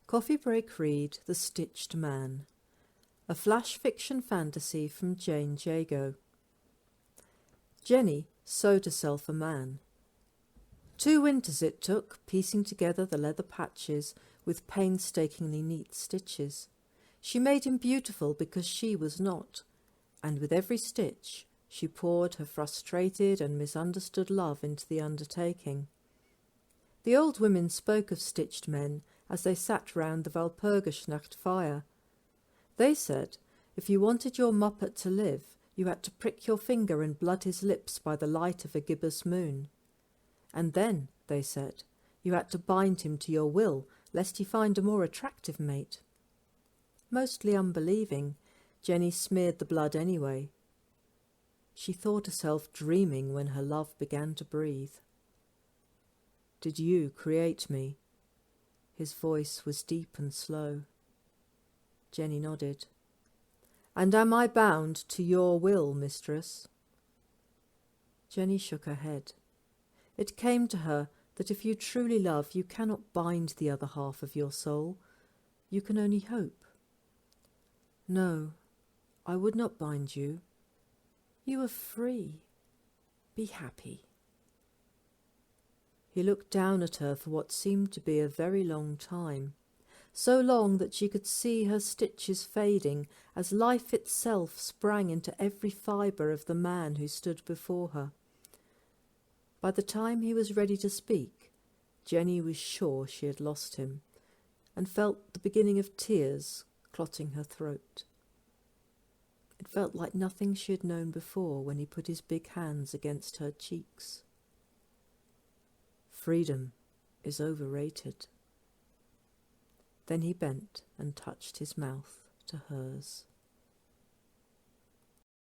Coffee Break Read The Stitched Man, a flash fiction fantasy from Jane Jago. Jenny sewed herself a man. 2 winters it took, piecing together the leather patches with painstakingly neat stitches. She made him beautiful because she was not, and with every stitch she poured her frustrated and misunderstood love into the undertaking. The old women spoke of stitched men as they sat round the Walpurgisnacht fire. They said if you wanted your Muppet to live, you had to prick your finger and blood his lips by the light of a gibbous moon. And then, they said, you had to bind him to your will, lest he find a more attractive mate. Mostly unbelieving, Jenny smeared the blood anyway. She thought herself dreaming when her love began to breathe. "Did you create me?" His voice was deep and slow. Jenny nodded. "And am I bound to your will, mistress?" Jenny shook her head. It came to her that if you truly love, you cannot bind the other half of your soul. You can only hope. "No, I would not bind you. You are free. Be happy." He looked down at her for what seemed to be a very long time, so long that she could see her stitches fading as life itself sprang into every fibre of the man who stood before her. By the time he was ready to speak, Jenny was sure she had lost him, and felt the beginning of tears clotting her throat. It felt like nothing she had known before when he put his big hands against her cheeks. Freedom is overrated. Then he bent and touched his mouth to hers.